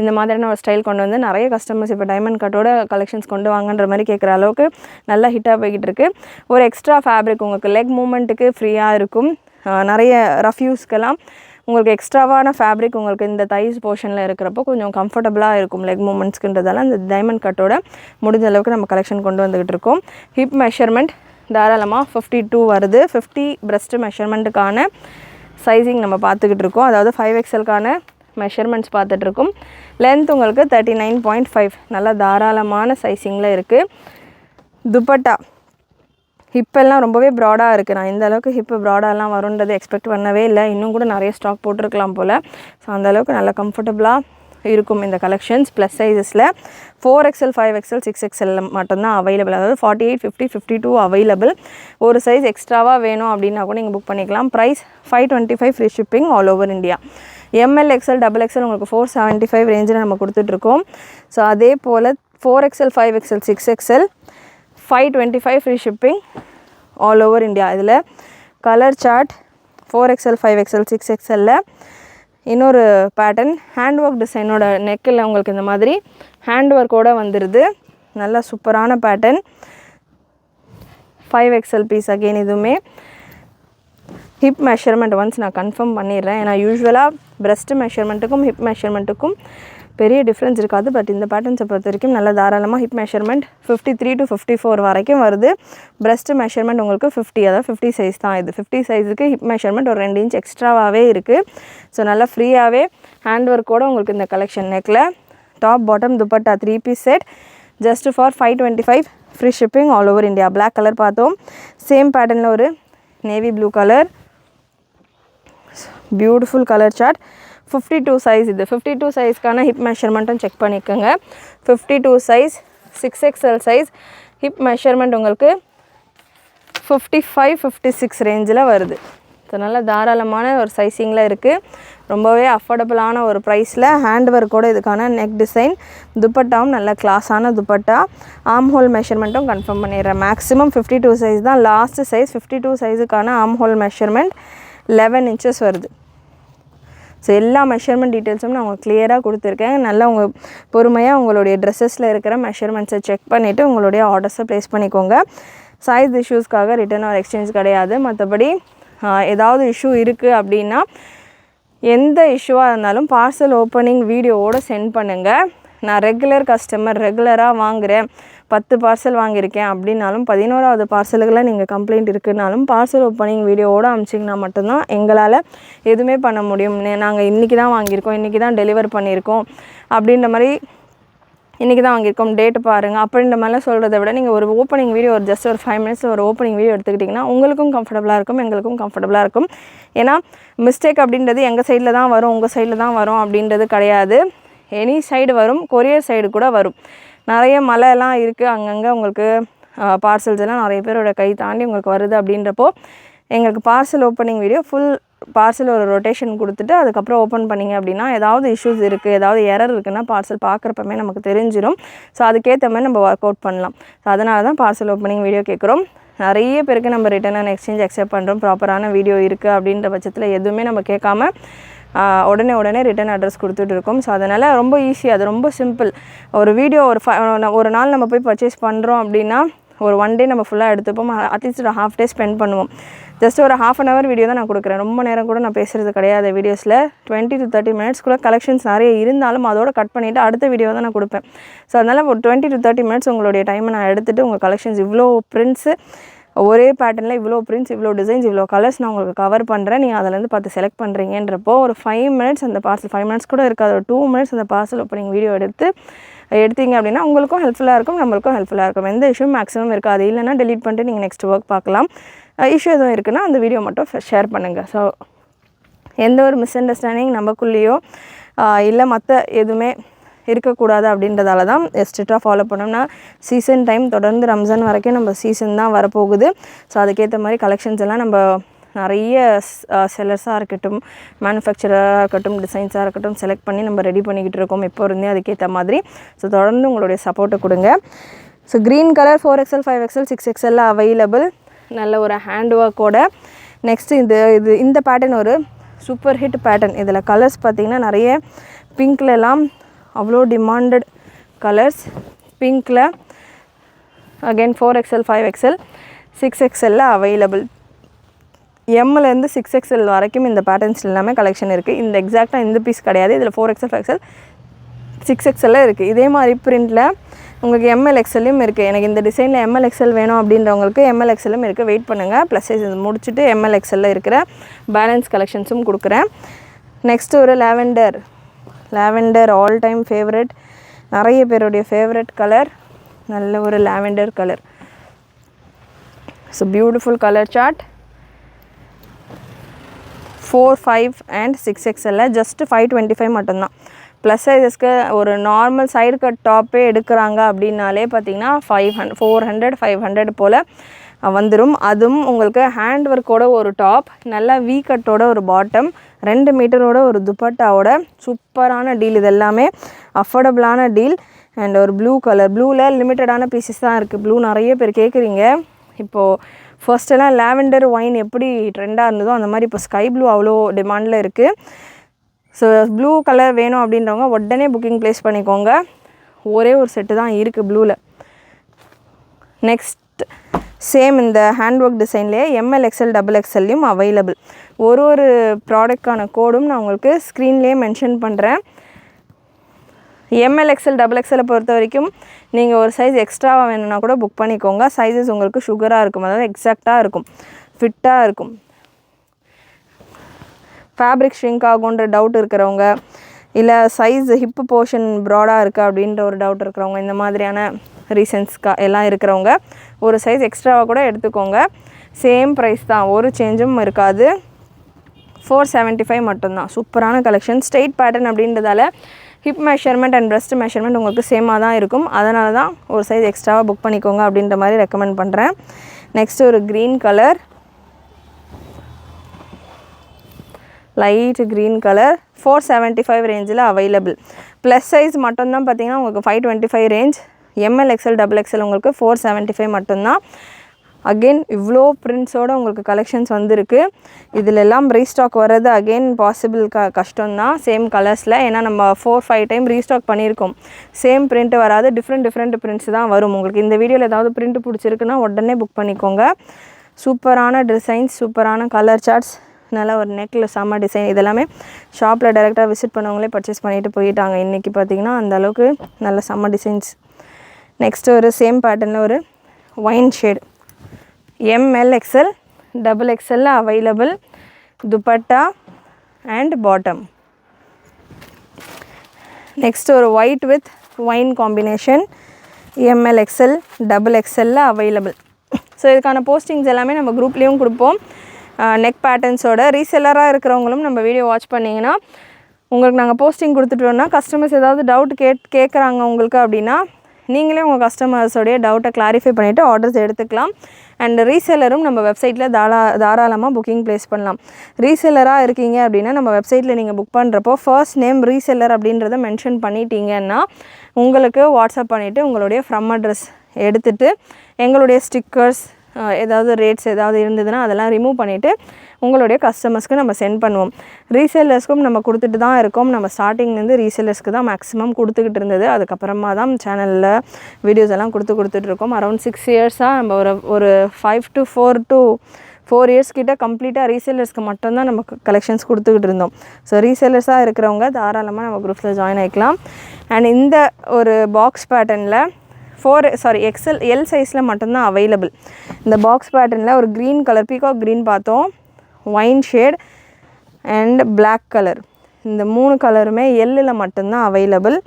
இந்த மாதிரியான ஒரு ஸ்டைல் கொண்டு வந்து நிறைய கஸ்டமர்ஸ் இப்போ டைமண்ட் கட்டோட கலெக்ஷன்ஸ் கொண்டு வாங்கன்ற மாதிரி கேட்குற அளவுக்கு நல்லா ஹிட்டாக போய்கிட்டு இருக்குது. ஒரு எக்ஸ்ட்ரா ஃபேப்ரிக் உங்களுக்கு லெக் மூமெண்ட்டுக்கு ஃப்ரீயாக இருக்கும். நிறைய ரஃப் யூஸ்க்கெல்லாம் உங்களுக்கு எக்ஸ்ட்ராவான ஃபேப்ரிக் உங்களுக்கு இந்த தைஸ் போர்ஷனில் இருக்கிறப்போ கொஞ்சம் கம்ஃபர்டபுளாக இருக்கும் லெக் மூமெண்ட்ஸ்க்குன்றதால இந்த டைமண்ட் கட்டோட முடிஞ்ச அளவுக்கு நம்ம கலெக்ஷன் கொண்டு வந்துக்கிட்டு இருக்கோம். ஹிப் மெஷர்மெண்ட் தாராளமாக 52 வருது. 50 பிரஸ்ட்டு மெஷர்மெண்ட்டுக்கான சைஸிங் நம்ம பார்த்துக்கிட்டு இருக்கோம். அதாவது 5XLக்கான மெஷர்மெண்ட்ஸ் பார்த்துட்ருக்கோம். லென்த் உங்களுக்கு 39.5 நல்லா தாராளமான சைஸிங்கில் இருக்குது. துப்பட்டா ஹிப்பெல்லாம் ரொம்பவே ப்ராடாக இருக்குது. நான் இந்த அளவுக்கு ஹிப்பு ப்ராடாலாம் வரும்ன்றது எக்ஸ்பெக்ட் பண்ணவே இல்லை. இன்னும் கூட நிறைய ஸ்டாக் போட்டிருக்கலாம் போல். ஸோ அந்தளவுக்கு நல்லா கம்ஃபர்டபுளாக இருக்கும் இந்த collections. Plus சைஸஸில் 4XL, 5XL, 6XL மட்டும்தான் அவைலபிள். அதாவது 48, 50, 52 அவைலபிள். ஒரு சைஸ் எக்ஸ்ட்ராவாக வேணும் அப்படின்னா கூட நீங்கள் புக் பண்ணிக்கலாம். Price 525 free shipping all over India. ML, XL, XXL உங்களுக்கு 475 ரேஞ்சில் நம்ம கொடுத்துட்ருக்கோம். ஸோ அதே போல் 4XL, 5XL, 6XL 525 free shipping all over India. இதில் colour chart 4XL, 5XL, 6XL இன்னொரு பேட்டர்ன் ஹேண்ட் ஒர்க் டிசைனோட நெக்கில் உங்களுக்கு இந்த மாதிரி ஹேண்ட் ஒர்க்கோடு வந்துடுது. நல்லா சூப்பரான பேட்டர்ன். 5XL piece again. இதுவுமே ஹிப் மெஷர்மெண்ட் ஒன்ஸ் நான் கன்ஃபார்ம் பண்ணிடுறேன். ஏன்னா யூஸ்வலாக பிரஸ்ட் மெஷர்மெண்ட்டுக்கும் ஹிப் மெஷர்மெண்ட்டுக்கும் பெரிய டிஃப்ரென்ஸ் இருக்காது. பட் இந்த பேட்டர்ன்ஸை பொறுத்த வரைக்கும் நல்ல தாராளமாக ஹிப் மெஷர்மெண்ட் 53 to 54 வரைக்கும் வருது. பிரஸ்ட் மெஷர்மெண்ட் உங்களுக்கு 50, அதாவது 50 சைஸ் தான் இது. 50 சைஸுக்கு ஹிப் மெஷர்மெண்ட் ஒரு 2 இன்ச் எக்ஸ்ட்ராவாகவே இருக்குது. ஸோ நல்லா ஃப்ரீயாகவே ஹேண்ட் ஒர்க்கோடு உங்களுக்கு இந்த கலெக்ஷன். நெக்கில் top bottom dupatta 3 piece set just for 525, free shipping all over India. Black colour பார்த்தோம். சேம் பேட்டர்னில் ஒரு navy blue colour, beautiful colour chart. 52 size இது. 52 சைஸ்க்கான ஹிப் மெஷர்மெண்ட்டும் செக் பண்ணிக்கோங்க. 52 size 6XL size hip measurement உங்களுக்கு 55, 56 ரேஞ்சில் வருது. ஸோ நல்லா தாராளமான ஒரு சைஸிங்கில் இருக்குது. ரொம்பவே அஃபோர்டபுளான ஒரு ப்ரைஸில் ஹேண்ட் ஒர்க்கோட இதுக்கான நெக் டிசைன். துப்பட்டாவும் நல்ல கிளாஸான துப்பட்டா. ஆம் ஹோல் மெஷர்மெண்ட்டும் கன்ஃபார்ம் பண்ணிடுறேன். மேக்ஸிமம் 52 சைஸ் தான் லாஸ்ட் சைஸ். 52 சைஸுக்கான ஆம் ஹோல் மெஷர்மெண்ட் 11 inches வருது. ஸோ எல்லா மெஷர்மெண்ட் டீட்டெயில்ஸும் நான் உங்களுக்கு கிளியராக கொடுத்துருக்கேன். நல்லா உங்கள் பொறுமையாக உங்களுடைய ட்ரெஸ்ஸஸில் இருக்கிற மெஷர்மெண்ட்ஸை செக் பண்ணிவிட்டு உங்களுடைய ஆர்டர்ஸை ப்ளேஸ் பண்ணிக்கோங்க. சைஸ் இஷ்யூஸ்க்காக ரிட்டர்ன் ஆர் எக்ஸ்சேஞ்ச் கிடையாது. மற்றபடி ஏதாவது இஷ்யூ இருக்குது அப்படின்னா எந்த இஷ்யூவாக இருந்தாலும் பார்சல் ஓப்பனிங் வீடியோவோடு சென்ட் பண்ணுங்கள். நான் ரெகுலர் கஸ்டமர், ரெகுலராக வாங்குகிறேன், 10 பார்சல் வாங்கியிருக்கேன் அப்படின்னாலும் 11வது பார்சலுக்குள்ள நீங்கள் கம்ப்ளைண்ட் இருக்குனாலும் பார்சல் ஓப்பனிங் வீடியோவோடு அனுப்பிச்சிங்கன்னா மட்டும்தான் எங்களால் எதுவுமே பண்ண முடியும். நாங்கள் இன்றைக்கி தான் வாங்கியிருக்கோம், இன்றைக்கி தான் டெலிவர் பண்ணியிருக்கோம் அப்படின்ற மாதிரி, இன்றைக்கி தான் வாங்கியிருக்கோம் டேட்டு பாருங்கள் அப்படின்ற மாதிரிலாம் சொல்கிறத விட நீங்கள் ஒரு ஓப்பனிங் வீடியோ ஒரு ஜஸ்ட் ஒரு 5 minutes ஒரு ஓப்பனிங் வீடியோ எடுத்துக்கிட்டிங்கன்னா உங்களுக்கும் கம்ஃபர்டபுளாக இருக்கும், எங்களுக்கும் கம்ஃபர்டபுளாக இருக்கும். ஏன்னா மிஸ்டேக் அப்படின்றது எங்கள் சைடில் தான் வரும், உங்கள் சைடில் தான் வரும் அப்படின்றது கிடையாது. எனி சைடு வரும், கொரியர் சைடு கூட வரும். நிறைய மழைலாம் இருக்குது, அங்கங்கே உங்களுக்கு பார்சல்ஸ் எல்லாம் நிறைய பேரோட கை தாண்டி உங்களுக்கு வருது. அப்படின்றப்போ எங்களுக்கு parcel opening video full parcel ஒரு ரொட்டேஷன் கொடுத்துட்டு அதுக்கப்புறம் ஓப்பன் பண்ணிங்க அப்படின்னா ஏதாவது இஷ்யூஸ் இருக்குது, ஏதாவது எரர் இருக்குன்னா பார்சல் பார்க்குறப்பமே நமக்கு தெரிஞ்சிடும். ஸோ அதுக்கேற்ற மாதிரி நம்ம ஒர்க் அவுட் பண்ணலாம். ஸோ அதனால தான் பார்சல் ஓப்பனிங் வீடியோ கேட்குறோம். நிறைய பேருக்கு நம்ம ரிட்டர்ன் அண்ட் எக்ஸ்சேஞ்ச் அக்செப்ட் பண்ணுறோம். ப்ராப்பரான வீடியோ இருக்குது அப்படின்ற பட்சத்தில் எதுவுமே நம்ம கேட்காம உடனே ரிட்டன் அட்ரஸ் கொடுத்துட்டு இருக்கோம். ஸோ அதனால் ரொம்ப ஈஸி, அது ரொம்ப சிம்பிள். ஒரு வீடியோ ஒரு நாள் நம்ம போய் பர்ச்சேஸ் பண்ணுறோம் அப்படின்னா ஒரு 1 day நம்ம ஃபுல்லாக எடுத்துப்போம். அட்லீஸ்ட் ஒரு ½ day ஸ்பெண்ட் பண்ணுவோம். ஜஸ்ட் ஒரு ½ an hour வீடியோ தான் நான் கொடுக்குறேன். ரொம்ப நேரம் கூட நான் பேசுகிறது கிடையாது. வீடியோஸில் 20 to 30 minutes கூட கலெக்ஷன்ஸ் நிறைய இருந்தாலும் அதோட கட் பண்ணிவிட்டு அடுத்த வீடியோ தான் நான் கொடுப்பேன். ஸோ அதனால் ஒரு 20 to 30 minutes உங்களுடைய டைமை நான் எடுத்துகிட்டு உங்கள் கலெக்ஷன்ஸ் இவ்வளோ பிரிண்ட்ஸு, ஒரே பேட்டர்னில் இவ்வளோ பிரிண்ட்ஸ், இவ்வளோ டிசைன்ஸ், இவ்வளோ கலர்ஸ் நான் உங்களுக்கு கவர் பண்ணுறேன். நீங்கள் அதிலேருந்து பார்த்து செலக்ட் பண்ணுறீங்கன்றப்போ ஒரு 5 minutes அந்த பார்சல், 5 minutes கூட இருக்காது, ஒரு 2 minutes அந்த பார்சல் ஓப்பனிங் வீடியோ எடுத்தீங்க அப்படின்னா உங்களுக்கும் ஹெல்ப்ஃபுல்லாக இருக்கும், நம்மளுக்கும் ஹெல்ப்ஃபுல்லாக இருக்கும். எந்த இஷ்யூ மேக்ஸிமம் இருக்காது. இல்லைனா டெலீட் பண்ணிட்டு நீங்கள் நெக்ஸ்ட் ஒர்க் பார்க்கலாம். இஷ்யூ எதுவும் இருக்குன்னா அந்த வீடியோ மட்டும் ஷேர் பண்ணுங்கள். ஸோ எந்த ஒரு மிஸ் அண்டர்ஸ்டாண்டிங் நமக்குள்ளேயோ இல்லை மற்ற எதுவுமே இருக்கக்கூடாது அப்படின்றதால தான் ஸ்ட்ரிக்டாக ஃபாலோ பண்ணோம்னா சீசன் டைம் தொடர்ந்து ரம்ஜான் வரைக்கும் நம்ம சீசன் தான் வரப்போகுது. ஸோ அதுக்கேற்ற மாதிரி கலெக்ஷன்ஸ் எல்லாம் நம்ம நிறைய செல்லர்ஸாக இருக்கட்டும், மேனுஃபேக்சராக இருக்கட்டும், டிசைன்ஸாக இருக்கட்டும் செலக்ட் பண்ணி நம்ம ரெடி பண்ணிக்கிட்டு இருக்கோம் இப்போ இருந்தே. அதுக்கேற்ற மாதிரி ஸோ தொடர்ந்து உங்களுடைய சப்போர்ட்டை கொடுங்க. So green colour 4XL, 5XL, 6XL available. நல்ல ஒரு ஹேண்ட் ஒர்க்கோட. நெக்ஸ்ட்டு இந்த பேட்டர்ன் ஒரு சூப்பர் ஹிட் பேட்டர்ன். இதில் கலர்ஸ் பார்த்திங்கன்னா நிறைய பிங்க்லலாம் அவ்வளோ டிமாண்டட் கலர்ஸ். பிங்க்கில் again 4XL, 5XL, 6XL available. எம்லேருந்து 6XL வரைக்கும் இந்த பேட்டர்ன்ஸ் எல்லாமே கலெக்ஷன் இருக்குது. இந்த எக்ஸாக்டாக இந்த பீஸ் கிடையாது, இதில் 4XL, 5XL, 6XL இருக்குது. இதே மாதிரி பிரிண்டில் உங்களுக்கு ML-XL இருக்குது. எனக்கு இந்த டிசைனில் ML-XL வேணும் அப்படின்றவங்களுக்கு ML-XL இருக்குது. வெயிட் பண்ணுங்கள். ப்ளஸ் சைஸ் முடிச்சுட்டு ML-XL இருக்கிற பேலன்ஸ் கலெக்ஷன்ஸும் கொடுக்குறேன். நெக்ஸ்ட்டு ஒரு லாவெண்டர் ஆல் டைம் ஃபேவரட், நிறைய பேருடைய ஃபேவரட் கலர். நல்ல ஒரு lavender colour. So beautiful colour chart. 4, 5 and 6XL just 525 மட்டும்தான். ப்ளஸ் சைஸஸ்க்கு ஒரு நார்மல் சைடு கட் டாப்பே எடுக்கிறாங்க அப்படின்னாலே பார்த்திங்கன்னா 400, 500 போல் வந்துடும். அதுவும் உங்களுக்கு ஹேண்ட் ஒர்க்கோட ஒரு டாப், நல்லா வீ கட்டோட ஒரு பாட்டம், 2 மீட்டரோட ஒரு துப்பட்டாவோட சூப்பரான டீல். இது எல்லாமே அஃபோர்டபுளான டீல். அண்ட் ஒரு ப்ளூ கலர், ப்ளூவில் லிமிட்டடான பீசஸ் தான் இருக்குது. ப்ளூ நிறைய பேர் கேட்குறீங்க. இப்போது ஃபர்ஸ்ட்டெல்லாம் லாவெண்டர் ஒயின் எப்படி ட்ரெண்டாக இருந்ததோ அந்த மாதிரி இப்போ ஸ்கை ப்ளூ அவ்வளோ டிமாண்டில் இருக்குது. ஸோ ப்ளூ கலர் வேணும் அப்படின்றவங்க உடனே புக்கிங் ப்ளேஸ் பண்ணிக்கோங்க. ஒரே ஒரு செட்டு தான் இருக்குது ப்ளூவில். நெக்ஸ்ட் சேம் இந்த ஹேண்ட் ஒர்க் டிசைன்லேயே ML-XL, XXL அவைலபிள். ஒரு ப்ராடக்டான கோடும் நான் உங்களுக்கு ஸ்க்ரீன்லேயே மென்ஷன் பண்ணுறேன். எம்எல் எக்ஸ்எல் டபுள் எக்ஸ்எல்லை பொறுத்த வரைக்கும் நீங்கள் ஒரு சைஸ் எக்ஸ்ட்ராவாக வேணும்னா கூட புக் பண்ணிக்கோங்க. சைஸஸ் உங்களுக்கு சுகராக இருக்கும், அதாவது எக்ஸாக்டாக இருக்கும், ஃபிட்டாக இருக்கும். ஃபேப்ரிக் ஷ்ரிங்க் ஆகுன்ற டவுட் இருக்கிறவங்க, இல்லை சைஸ் ஹிப்பு போர்ஷன் ப்ராடாக இருக்குது அப்படின்ற ஒரு டவுட் இருக்கிறவங்க, இந்த மாதிரியான ரீசன்ஸ்க்கா எல்லாம் இருக்கிறவங்க ஒரு சைஸ் எக்ஸ்ட்ராவாக கூட எடுத்துக்கோங்க. சேம் ப்ரைஸ் தான், ஒரு சேஞ்சும் இருக்காது. 475 மட்டும்தான். சூப்பரான கலெக்ஷன். ஸ்ட்ரெயிட் பேட்டர்ன் அப்படின்றதால hip measurement and breast measurement உங்களுக்கு சேமாக தான் இருக்கும். அதனால தான் ஒரு சைஸ் எக்ஸ்ட்ராவாக புக் பண்ணிக்கோங்க அப்படின்ற மாதிரி ரெக்கமெண்ட் பண்ணுறேன். நெக்ஸ்ட் ஒரு green colour, light green colour, 475 ரேஞ்சில் அவைலபிள். ப்ளஸ் சைஸ் மட்டும்தான் பார்த்தீங்கன்னா உங்களுக்கு 525 range. ML XL double XL உங்களுக்கு 475 மட்டும்தான். அகெயின் இவ்வளோ பிரிண்ட்ஸோடு உங்களுக்கு கலெக்ஷன்ஸ் வந்திருக்கு. இதில் எல்லாம் ரீஸ்டாக் வர்றது அகெயின் பாசிபிள் கஷ்டம்தான் சேம் கலர்ஸில். ஏன்னா நம்ம 4-5 டைம் ரீஸ்டாக் பண்ணியிருக்கோம். சேம் பிரிண்ட்டு வராது, டிஃப்ரெண்ட் பிரிண்ட்ஸ் தான் வரும். உங்களுக்கு இந்த வீடியோவில் ஏதாவது பிரிண்ட் பிடிச்சிருக்குன்னா உடனே புக் பண்ணிக்கோங்க. சூப்பரான டிசைன்ஸ், சூப்பரான கலர் சார்ட்ஸ், நல்லா ஒரு நெக்கில் செம்ம டிசைன். இதெல்லாமே ஷாப்பில் டைரெக்டாக விசிட் பண்ணவங்களே பர்ச்சேஸ் பண்ணிவிட்டு போயிட்டாங்க. இன்றைக்கி பார்த்திங்கன்னா அந்தளவுக்கு நல்ல செம்ம டிசைன்ஸ். நெக்ஸ்ட்டு ஒரு சேம் பேட்டர்னில் ஒரு wine shade, ML XL double எக்ஸ்எல்ல available. Dupatta and bottom. Next ஒரு white with wine combination, ML XL double எக்ஸ்எல்ல அவைலபிள். ஸோ இதுக்கான போஸ்டிங்ஸ் எல்லாமே நம்ம குரூப்லேயும் கொடுப்போம். நெக் பேட்டர்ன்ஸோட ரீசெல்லராக இருக்கிறவங்களும் நம்ம வீடியோ வாட்ச் பண்ணிங்கன்னா உங்களுக்கு நாங்கள் போஸ்டிங் கொடுத்துட்டோன்னா கஸ்டமர்ஸ் ஏதாவது டவுட் கேட்குறாங்க உங்களுக்கு அப்படின்னா நீங்களே உங்கள் கஸ்டமர்ஸோடைய டவுட்டை கிளாரிஃபை பண்ணிவிட்டு ஆர்டர்ஸ் எடுத்துக்கலாம். அண்ட் ரீசெல்லரும் நம்ம வெப்சைட்டில் தாராளமாக புக்கிங் ப்ளேஸ் பண்ணலாம். ரீசெல்லராக இருக்கீங்க அப்படின்னா நம்ம வெப்சைட்டில் நீங்கள் புக் பண்ணுறப்போ ஃபர்ஸ்ட் நேம் ரீசெல்லர் அப்படின்றத மென்ஷன் பண்ணிட்டீங்கன்னா உங்களுக்கு வாட்ஸ்அப் பண்ணிவிட்டு உங்களுடைய ஃப்ரம் அட்ரஸ் எடுத்துகிட்டு எங்களுடைய ஸ்டிக்கர்ஸ் ஏதாவது ரேட்ஸ் ஏதாவது இருந்ததுன்னா அதெல்லாம் ரிமூவ் பண்ணிவிட்டு உங்களுடைய கஸ்டமர்ஸ்க்கு நம்ம சென்ட் பண்ணுவோம். ரீசெல்லர்ஸ்க்கும் நம்ம கொடுத்துட்டு தான் இருக்கோம். நம்ம ஸ்டார்டிங்லேருந்து ரீசெல்லர்ஸ்க்கு தான் மேக்ஸிமம் கொடுத்துக்கிட்டு இருந்தது. அதுக்கப்புறமா தான் சேனலில் வீடியோஸ் எல்லாம் கொடுத்துட்ருக்கோம். அரௌண்ட் 6 இயர்ஸாக நம்ம ஒரு 5 to 4 இயர்ஸ் கிட்ட கம்ப்ளீட்டாக ரீசெல்லர்ஸ்க்கு மட்டும்தான் நம்ம கலெக்ஷன்ஸ் கொடுத்துக்கிட்டு இருந்தோம். ஸோ ரீசெல்லர்ஸாக இருக்கிறவங்க தாராளமாக நம்ம குரூப்ஸில் ஜாயின் ஆகிக்கலாம். அண்ட் இந்த ஒரு பாக்ஸ் பேட்டர்னில் எல் சைஸில் மட்டும்தான் அவைலபிள். இந்த பாக்ஸ் பேட்டர்னில் ஒரு க்ரீன் கலர், பீகாக் க்ரீன் பார்த்தோம், wine shade and black colour, இந்த 3 கலருமே எல்லில் மட்டும்தான் அவைலபிள்.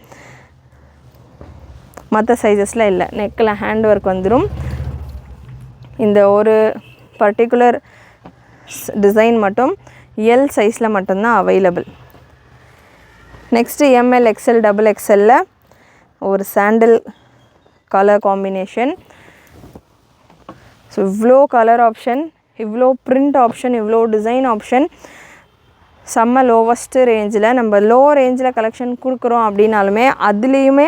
மற்ற சைஸஸில் இல்லை. நெக்கில் ஹேண்ட் ஒர்க் வந்துடும். இந்த ஒரு பர்டிகுலர் டிசைன் மட்டும் எல் சைஸில் மட்டும்தான் available. Next ML XL double எக்ஸ்எல்ல ஒரு சாண்டில் கலர் காம்பினேஷன். ஸோ இவ்வளோ கலர் ஆப்ஷன், இவ்வளோ பிரிண்ட் ஆப்ஷன், இவ்வளோ டிசைன் ஆப்ஷன், செம்ம லோவஸ்ட்டு ரேஞ்சில். நம்ம லோ ரேஞ்சில் கலெக்ஷன் கொடுக்குறோம் அப்படின்னாலுமே அதுலேயுமே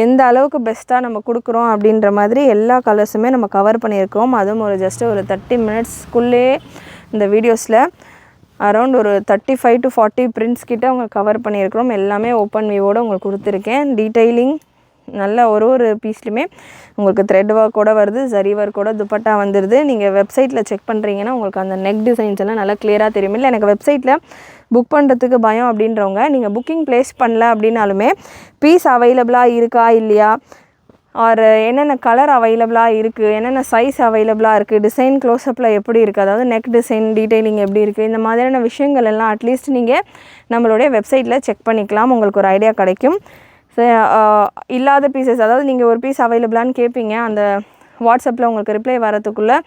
எந்த அளவுக்கு பெஸ்ட்டாக நம்ம கொடுக்குறோம் அப்படின்ற மாதிரி எல்லா கலர்ஸுமே நம்ம கவர் பண்ணியிருக்கோம். அதுவும் ஒரு 30 மினிட்ஸ்க்குள்ளே இந்த வீடியோஸில் அரௌண்ட் ஒரு 35 to 40 பிரிண்ட்ஸ் கிட்ட உங்களுக்கு கவர் பண்ணியிருக்கிறோம். எல்லாமே ஓப்பன் வியூவோடு உங்களுக்கு கொடுத்துருக்கேன். டீட்டெயிலிங் நல்ல ஒரு பீஸ்லையுமே உங்களுக்கு த்ரெட் ஒர்க்கோட வருது, ஜரி ஒர்க்கோட துப்பட்டா வந்துடுது. நீங்கள் வெப்சைட்டில் செக் பண்ணுறீங்கன்னா உங்களுக்கு அந்த நெக் டிசைன்ஸ் எல்லாம் நல்லா கிளியராக தெரியும். இல்லை எனக்கு வெப்சைட்டில் புக் பண்ணுறதுக்கு பயம் அப்படின்றவங்க நீங்கள் புக்கிங் ப்ளேஸ் பண்ணல அப்படின்னாலுமே பீஸ் அவைலபிளாக இருக்கா இல்லையா, ஆர் என்னென்ன கலர் அவைலபிளாக இருக்குது, என்னென்ன சைஸ் அவைலபிளாக இருக்குது, டிசைன் க்ளோஸ்அப்பில் எப்படி இருக்குது, அதாவது நெக் டிசைன் டீட்டெயிலிங் எப்படி இருக்குது, இந்த மாதிரியான விஷயங்கள் எல்லாம் அட்லீஸ்ட் நீங்கள் நம்மளுடைய வெப்சைட்டில் செக் பண்ணிக்கலாம். உங்களுக்கு ஒரு ஐடியா கிடைக்கும். இல்லாத பீசஸ், அதாவது நீங்கள் ஒரு பீஸ் அவைலபிளான்னு கேட்பீங்க, அந்த வாட்ஸ்அப்பில் உங்களுக்கு ரிப்ளை வரத்துக்குள்ளே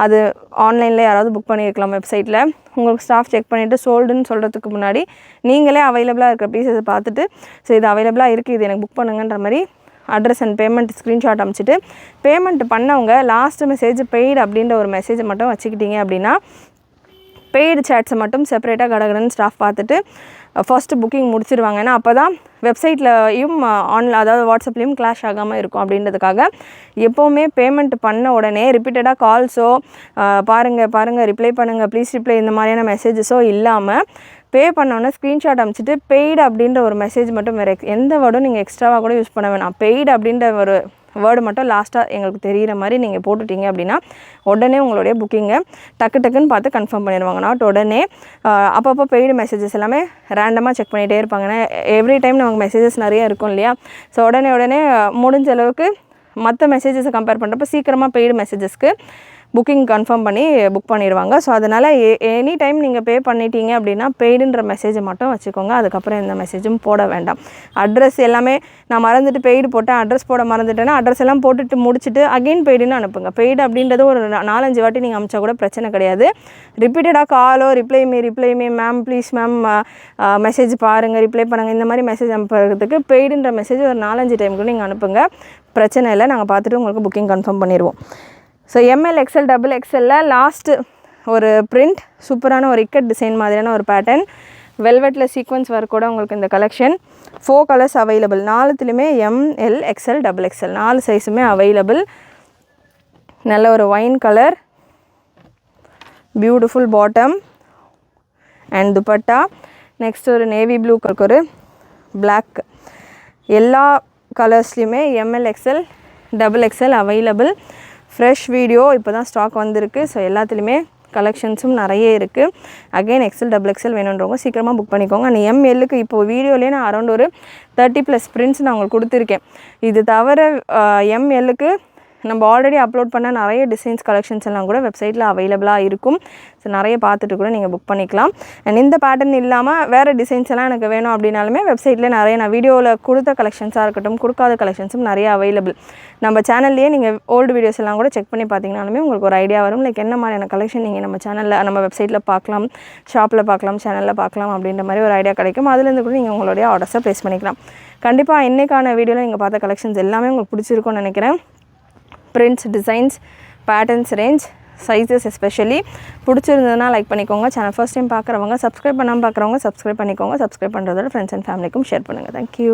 அது ஆன்லைனில் யாராவது புக் பண்ணியிருக்கலாம். வெப்சைட்டில் உங்களுக்கு ஸ்டாஃப் செக் பண்ணிவிட்டு சோல்டுன்னு சொல்கிறதுக்கு முன்னாடி நீங்களே அவைலபிளாக இருக்கிற பீசஸை பார்த்துட்டு ஸோ இது அவைலபிளாக இருக்குது, இது எனக்கு புக் பண்ணுங்கன்ற மாதிரி அட்ரஸ் அண்ட் பேமெண்ட் ஸ்க்ரீன்ஷாட் அனுப்பிச்சிட்டு பேமெண்ட் பண்ணவங்க லாஸ்ட் மெசேஜ் பெய்டு அப்படின்ற ஒரு மெசேஜை மட்டும் வச்சுக்கிட்டீங்க அப்படின்னா பெய்டு சேட்ஸை மட்டும் செப்பரேட்டாக கடகடன்னு ஸ்டாஃப் பார்த்துட்டு ஃபர்ஸ்ட்டு புக்கிங் முடிச்சிடுவாங்க. ஏன்னா அப்போ தான் வெப்சைட்லையும் அதாவது வாட்ஸ்அப்லேயும் கிளாஷ் ஆகாமல் இருக்கும் அப்படின்றதுக்காக எப்போவுமே பேமெண்ட் பண்ண உடனே ரிப்பீட்டடாக கால்ஸோ பாருங்கள் ரிப்ளை பண்ணுங்கள் ப்ளீஸ் ரிப்ளை இந்த மாதிரியான மெசேஜஸோ இல்லாமல் பே பண்ணோன்னே ஸ்க்ரீன்ஷாட் அனுப்பிச்சிட்டு பெய்டு அப்படின்ற ஒரு மெசேஜ் மட்டும் வேறு எந்த வேர்டும் நீங்கள் எக்ஸ்ட்ராவாக கூட யூஸ் பண்ண வேணாம். பெய்டு அப்படின்ற ஒரு வேர்டு மட்டும் லாஸ்ட்டாக எங்களுக்கு தெரிகிற மாதிரி நீங்கள் போட்டுட்டீங்க அப்படின்னா உடனே உங்களுடைய புக்கிங்கை டக்குன்னு பார்த்து கன்ஃபார்ம் பண்ணிடுவாங்க. நாட் உடனே அப்பப்போ பெய்டு மெசேஜஸ் எல்லாமே ரேண்டமாக செக் பண்ணிகிட்டே இருப்பாங்க. ஏன்னா எவ்ரி டைம் நமக்கு மெசேஜஸ் நிறைய இருக்கும் இல்லையா. ஸோ உடனே முடிஞ்ச அளவுக்கு மற்ற மெசேஜஸை கம்பேர் பண்ணுறப்ப சீக்கிரமாக பெய்டு மெசேஜஸ்க்கு புக்கிங் கன்ஃபார்ம் பண்ணி புக் பண்ணிடுவாங்க. ஸோ அதனால் எனி டைம் நீங்கள் பே பண்ணிட்டீங்க அப்படின்னா பெய்டுன்ற மெசேஜை மட்டும் வச்சுக்கோங்க. அதுக்கப்புறம் எந்த மெசேஜும் போட வேண்டாம். அட்ரஸ் எல்லாமே நான் மறந்துட்டு பெய்டு போட்டேன், அட்ரஸ் போட மறந்துட்டேன்னா அட்ரஸ் எல்லாம் போட்டுட்டு முடிச்சுட்டு அகெயின் பெய்டுன்னு அனுப்புங்க. பெய்டு அப்படின்றது ஒரு 4-5 வாட்டி நீங்கள் அனுப்பிச்சா கூட பிரச்சனை கிடையாது. ரிப்பீட்டடாக காலோ reply me ma'am please ma'am message பாருங்கள், ரிப்ளை பண்ணுங்கள், இந்த மாதிரி மெசேஜ் அனுப்புறதுக்கு பெய்டுன்ற மெசேஜ் ஒரு 4-5 டைமுக்கு நீங்கள் அனுப்புங்க. பிரச்சனை இல்லை, நாங்கள் பார்த்துட்டு உங்களுக்கு புக்கிங் கன்ஃபார்ம் பண்ணிடுவோம். So ML XL XXL last ஒரு பிரிண்ட் சூப்பரான ஒரு இக்கட் டிசைன் மாதிரியான ஒரு பேட்டர்ன், வெல்வெட்டில் சீக்வன்ஸ் ஒர்க்கோட உங்களுக்கு இந்த கலெக்ஷன் 4 கலர்ஸ் அவைலபிள். 4த்துலேயுமே ML XL XXL 4 சைஸுமே அவைலபிள். நல்ல ஒரு wine colour, beautiful bottom and dupatta. Next ஒரு நேவி ப்ளூ ஒரு பிளாக். எல்லா கலர்ஸ்லேயுமே ML XL XXL available. Fresh video இப்போ தான் ஸ்டாக் வந்திருக்கு. ஸோ எல்லாத்துலேயுமே கலெக்ஷன்ஸும் நிறைய இருக்குது. அகெயின் XL XXL வேணுன்றவங்க சீக்கிரமாக புக் பண்ணிக்கோங்க. அந்த MLக்கு இப்போது வீடியோலேயே நான் அரௌண்ட் ஒரு 30+ பிரிண்ட்ஸ் நான் உங்களுக்கு கொடுத்துருக்கேன். இது தவிர MLக்கு நம்ம ஆல்ரெடி அப்லோட் பண்ண நிறைய டிசைன்ஸ் கலெக்ஷன்ஸ் எல்லாம் கூட வெப்சைட்டில் அவைலபிளாக இருக்கும். ஸோ நிறைய பார்த்துட்டு கூட நீங்கள் புக் பண்ணிக்கலாம். அண்ட் இந்த பேட்டர்ன் இல்லாமல் வேறு டிசைன்ஸ் எல்லாம் எனக்கு வேணும் அப்படின்னாலுமே வெப்சைட்டில் நிறைய நான் வீடியோவில் கொடுத்த கலெக்ஷன்ஸாக இருக்கட்டும், கொடுக்காத கலெக்ஷன்ஸும் நிறைய அவைலபிள். நம்ம சேனல்லேயே நீங்கள் ஓல்டு வீடியோஸ் எல்லாம் கூட செக் பண்ணி பார்த்தீங்கனாலுமே உங்களுக்கு ஒரு ஐடியா வரும். லைக் என்ன மாதிரியான கலெக்ஷன் நீங்கள் நம்ம சேனலில் நம்ம வெப்சைட்டில் பார்க்கலாம், ஷாப்பில் பார்க்கலாம், சேனலில் பார்க்கலாம் அப்படின்ற மாதிரி ஒரு ஐடியா கிடைக்கும். அதுலேருந்து கூட நீங்கள் உங்களுடைய ஆர்டர்ஸை ப்ளேஸ் பண்ணிக்கலாம். கண்டிப்பாக இன்றைக்கான வீடியோவில் நீங்கள் பார்த்த கலெக்ஷன்ஸ் எல்லாமே உங்களுக்கு பிடிச்சிருக்கும்னு நினைக்கிறேன். Prints, designs, patterns, range, sizes especially பிடிச்சிருந்ததுன்னா லைக் பண்ணிக்கோங்க. சேனல் ஃபர்ஸ்ட் டைம் பார்க்குறவங்க, சப்ஸ்கிரைப் பண்ணாமல் பார்க்குறவங்க சப்ஸ்கிரைப் பண்ணிக்கோங்க. சப்ஸ்கிரைப் பண்ணுறதோட ஃப்ரெண்ட்ஸ் அண்ட் ஃபேமிலிக்கும் ஷேர் பண்ணுங்கள். தேங்க்யூ.